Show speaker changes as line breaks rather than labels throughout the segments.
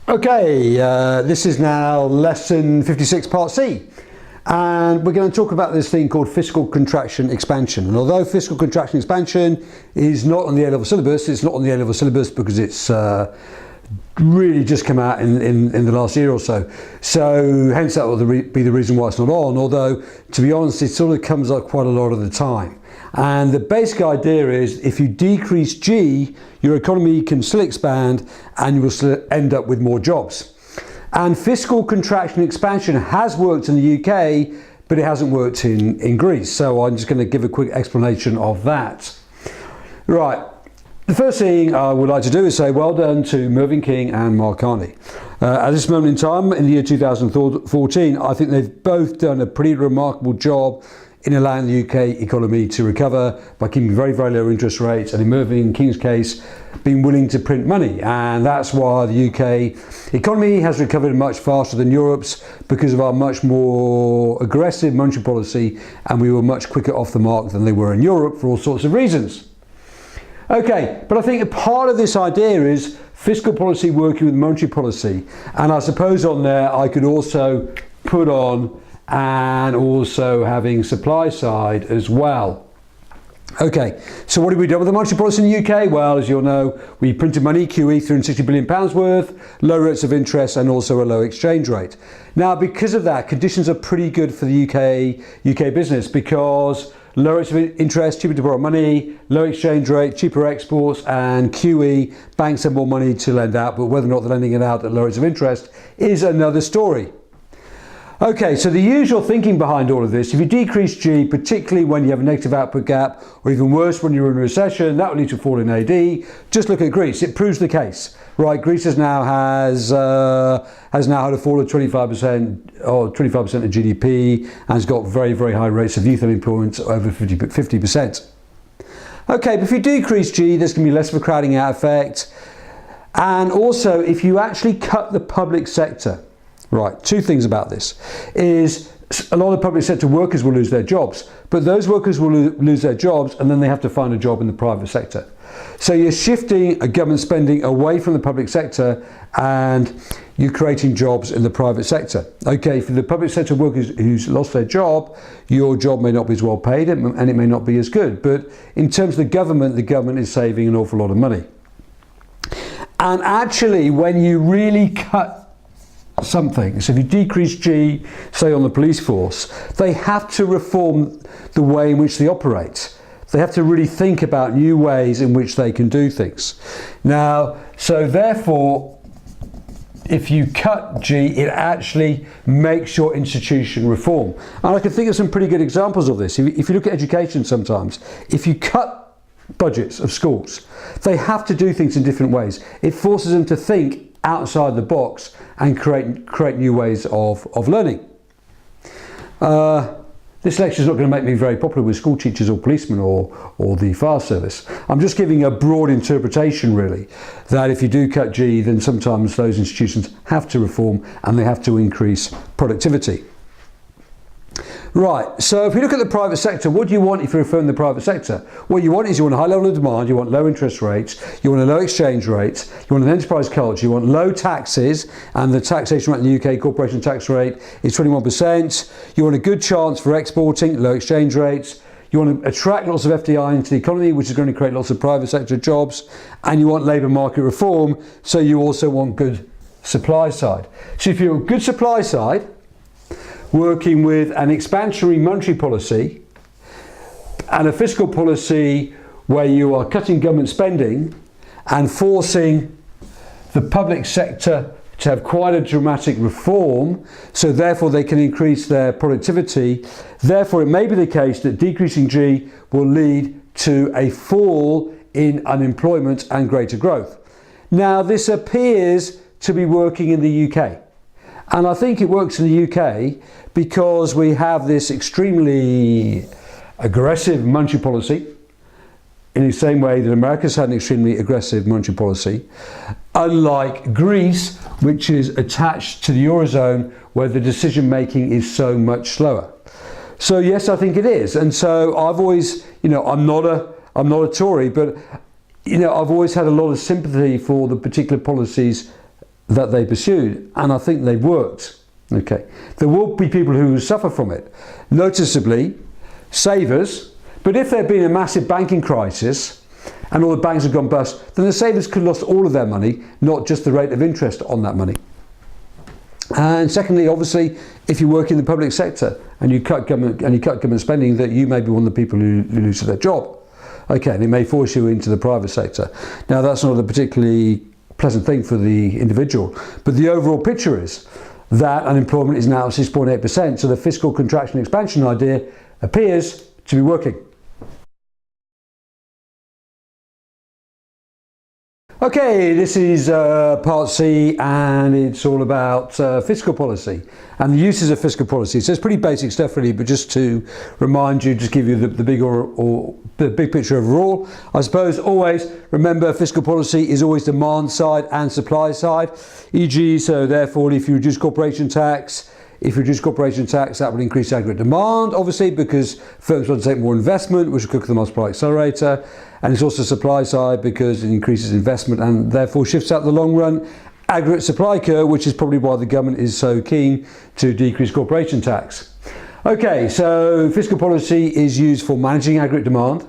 Okay, this is now lesson 56 part C, and we're going to talk about this thing called fiscal contraction expansion. And although fiscal contraction expansion is not on the A-level syllabus, it's not on the A-level syllabus because it's really just come out in the last year or so. So hence that will be the reason why it's not on, although to be honest it sort of comes up quite a lot of the time. And the basic idea is if you decrease G, your economy can still expand and you will still end up with more jobs. And fiscal contraction expansion has worked in the UK, but it hasn't worked in Greece. So I'm just going to give a quick explanation of that. Right. The first thing I would like to do is say well done to Mervyn King and Mark Carney. At this moment in time, in the year 2014, I think they've both done a pretty remarkable job in allowing the UK economy to recover by keeping very, very low interest rates, and in Mervyn King's case, being willing to print money. And that's why the UK economy has recovered much faster than Europe's, because of our much more aggressive monetary policy, and we were much quicker off the mark than they were in Europe for all sorts of reasons. Okay, but I think a part of this idea is fiscal policy working with monetary policy, and I suppose on there I could also put on and also having supply side as well. Okay, so what have we done with the monetary policy in the UK? Well, as you'll know, we printed money, QE, £360 billion worth, low rates of interest and also a low exchange rate. Now, because of that, conditions are pretty good for the UK business, because low rates of interest, cheaper to borrow money, low exchange rate, cheaper exports, and QE, banks have more money to lend out, but whether or not they're lending it out at low rates of interest is another story. Okay, so the usual thinking behind all of this, if you decrease G, particularly when you have a negative output gap, or even worse when you're in a recession, that will lead to a fall in AD. Just look at Greece, it proves the case. Right, Greece has now had a fall of 25% or 25% of GDP, and has got very, very high rates of youth unemployment, over 50%. Okay, but if you decrease G, there's going to be less of a crowding out effect. And also, if you actually cut the public sector, right, two things about this is a lot of public sector workers will lose their jobs, but those workers will lose their jobs and then they have to find a job in the private sector. So you're shifting government spending away from the public sector and you're creating jobs in the private sector. Okay, for the public sector workers who's lost their job, your job may not be as well paid and it may not be as good. But in terms of the government is saving an awful lot of money. And actually, when you really cut something, so if you decrease G, say on the police force, they have to reform the way in which they operate. They have to really think about new ways in which they can do things. Now, so therefore, if you cut G, it actually makes your institution reform. And I can think of some pretty good examples of this. If you look at education sometimes, if you cut budgets of schools, they have to do things in different ways. It forces them to think outside the box and create new ways of learning. This lecture is not going to make me very popular with school teachers or policemen or the fire service. I'm just giving a broad interpretation really, that if you do cut G, then sometimes those institutions have to reform and they have to increase productivity. Right, so if you look at the private sector, what do you want if you reform the private sector? What you want is you want a high level of demand, you want low interest rates, you want a low exchange rate, you want an enterprise culture, you want low taxes, and the taxation rate in the UK, corporation tax rate, is 21%. You want a good chance for exporting, low exchange rates. You want to attract lots of FDI into the economy, which is going to create lots of private sector jobs, and you want labour market reform, so you also want good supply side. So if you're a good supply side, working with an expansionary monetary policy and a fiscal policy where you are cutting government spending and forcing the public sector to have quite a dramatic reform, so therefore they can increase their productivity. Therefore, it may be the case that decreasing G will lead to a fall in unemployment and greater growth. Now, this appears to be working in the UK. And I think it works in the UK because we have this extremely aggressive monetary policy, in the same way that America's had an extremely aggressive monetary policy, unlike Greece, which is attached to the Eurozone, where the decision making is so much slower. So yes, I think it is. And so I've always, I'm not a Tory, but I've always had a lot of sympathy for the particular policies that they pursued, and I think they've worked. Okay, there will be people who suffer from it, noticeably savers, but if there'd been a massive banking crisis and all the banks had gone bust, then the savers could have lost all of their money, not just the rate of interest on that money. And secondly, obviously, if you work in the public sector and you cut government spending, that you may be one of the people who lose their job. Okay, and it may force you into the private sector. Now, that's not a particularly pleasant thing for the individual, but the overall picture is that unemployment is now 6.8%, so the fiscal contraction expansion idea appears to be working. Okay, this is part C, and it's all about fiscal policy and the uses of fiscal policy. So it's pretty basic stuff really, but just to remind you, just give you the big picture overall. I suppose always remember fiscal policy is always demand side and supply side, e.g. so therefore if you reduce corporation tax, that will increase aggregate demand, obviously, because firms want to take more investment, which will cook the multiplier accelerator. And it's also supply side because it increases investment and therefore shifts out the long run aggregate supply curve, which is probably why the government is so keen to decrease corporation tax. Okay, so fiscal policy is used for managing aggregate demand.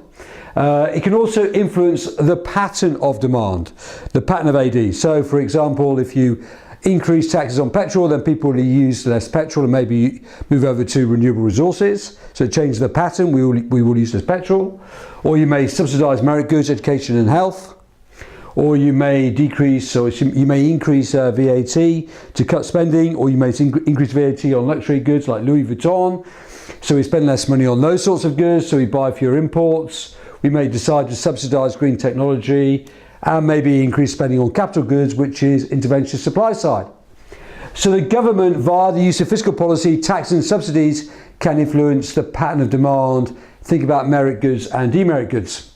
It can also influence the pattern of demand, the pattern of AD. So, for example, if you increase taxes on petrol, then people will use less petrol and maybe move over to renewable resources. So it changes the pattern, we will use less petrol. Or you may subsidise merit goods, education and health. Or you may increase VAT to cut spending, or you may increase VAT on luxury goods like Louis Vuitton. So we spend less money on those sorts of goods, so we buy fewer imports. We may decide to subsidise green technology, and maybe increase spending on capital goods, which is intervention supply side. So the government, via the use of fiscal policy, tax and subsidies, can influence the pattern of demand. Think about merit goods and demerit goods.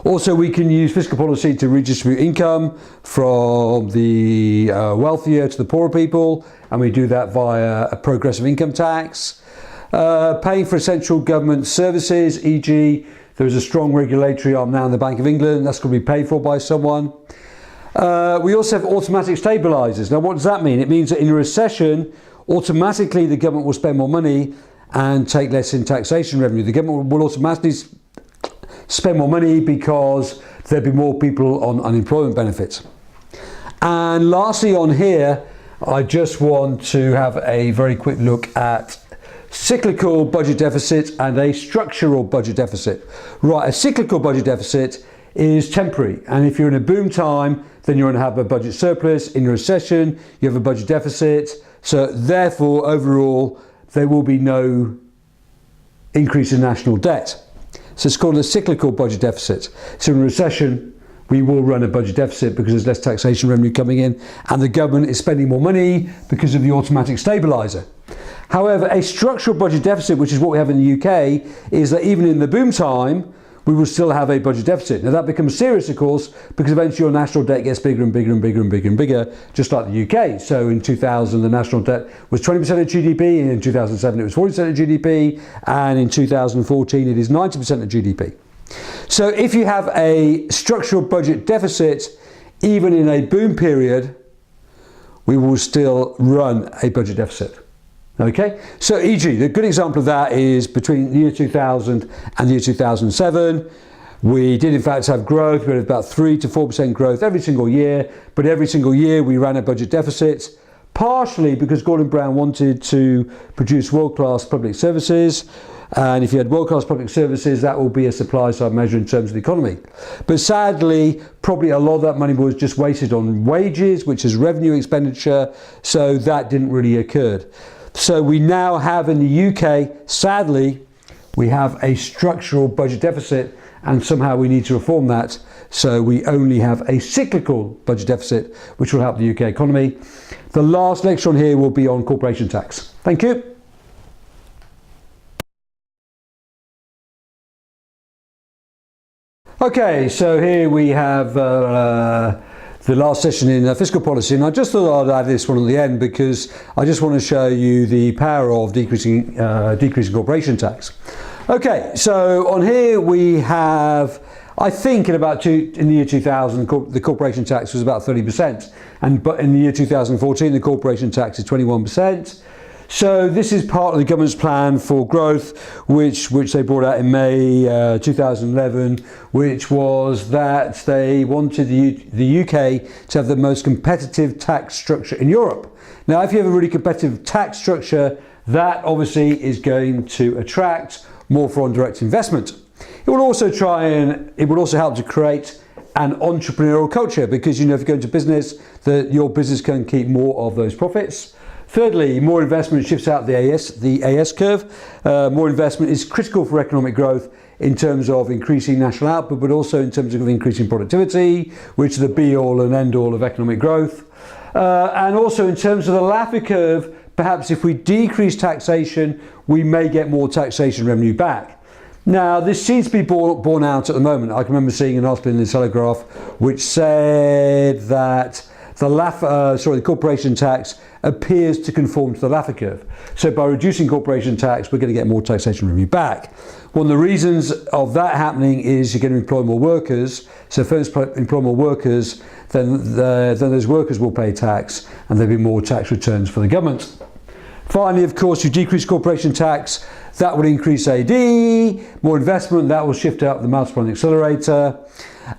Also, we can use fiscal policy to redistribute income from the wealthier to the poorer people, and we do that via a progressive income tax. Paying for essential government services, e.g. there is a strong regulatory arm now in the Bank of England, that's going to be paid for by someone. We also have automatic stabilisers. Now what does that mean? It means that in a recession, automatically the government will spend more money and take less in taxation revenue. The government will automatically spend more money because there'll be more people on unemployment benefits. And lastly on here, I just want to have a very quick look at cyclical budget deficit and a structural budget deficit. Right, a cyclical budget deficit is temporary, and if you're in a boom time, then you're going to have a budget surplus. In a recession, you have a budget deficit. So therefore, overall, there will be no increase in national debt. So it's called a cyclical budget deficit. So in a recession, we will run a budget deficit because there's less taxation revenue coming in, and the government is spending more money because of the automatic stabiliser. However, a structural budget deficit, which is what we have in the UK, is that even in the boom time, we will still have a budget deficit. Now that becomes serious, of course, because eventually your national debt gets bigger and bigger and bigger and bigger and bigger, just like the UK. So in 2000, the national debt was 20% of GDP, and in 2007 it was 40% of GDP, and in 2014 it is 90% of GDP. So if you have a structural budget deficit, even in a boom period, we will still run a budget deficit. Okay, so e.g. the good example of that is between the year 2000 and the year 2007. We did in fact have growth. We had about 3 to 4% growth every single year, but every single year we ran a budget deficit, partially because Gordon Brown wanted to produce world-class public services. And if you had world-class public services, that will be a supply-side measure in terms of the economy. But sadly, probably a lot of that money was just wasted on wages, which is revenue expenditure, so that didn't really occur. So we now have in the UK, sadly, we have a structural budget deficit, and somehow we need to reform that. So we only have a cyclical budget deficit, which will help the UK economy. The last lecture on here will be on corporation tax. Thank you. Okay, so here we have the last session in fiscal policy, and I just thought I'd add this one at the end because I just want to show you the power of decreasing corporation tax. Okay, so on here we have, I think in the year 2000, the corporation tax was about 30%, but in the year 2014, the corporation tax is 21%. So this is part of the government's plan for growth, which they brought out in May 2011, which was that they wanted the UK to have the most competitive tax structure in Europe. Now, if you have a really competitive tax structure, that obviously is going to attract more foreign direct investment. It will also help to create an entrepreneurial culture, because if you go into business, that your business can keep more of those profits. Thirdly, more investment shifts out the AS curve. More investment is critical for economic growth in terms of increasing national output, but also in terms of increasing productivity, which is the be-all and end-all of economic growth. And also in terms of the Laffer curve, perhaps if we decrease taxation, we may get more taxation revenue back. Now, this seems to be borne out at the moment. I can remember seeing an article in the Telegraph which said that the corporation tax appears to conform to the Laffer curve. So by reducing corporation tax, we're going to get more taxation revenue back. One of the reasons of that happening is you're going to employ more workers. So if you employ more workers, then those workers will pay tax, and there'll be more tax returns for the government. Finally, of course, you decrease corporation tax, that will increase AD, more investment, that will shift out the multiplying accelerator,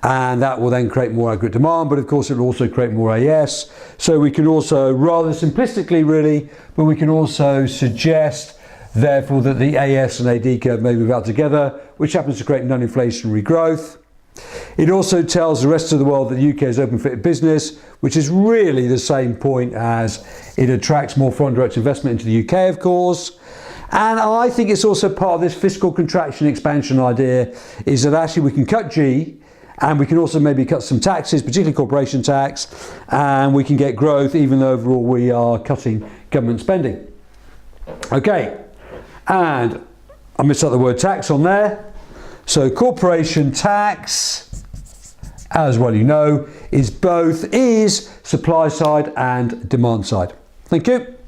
and that will then create more aggregate demand, but of course it will also create more AS. So we can also, rather simplistically really, but we can also suggest therefore that the AS and AD curve may move out together, which happens to create non-inflationary growth. It also tells the rest of the world that the UK is open for business, which is really the same point as it attracts more foreign direct investment into the UK, of course. And I think it's also part of this fiscal contraction expansion idea, is that actually we can cut G, and we can also maybe cut some taxes, particularly corporation tax, and we can get growth even though overall we are cutting government spending. Okay, and I missed out the word tax on there. So corporation tax, as well you know, is supply side and demand side. Thank you.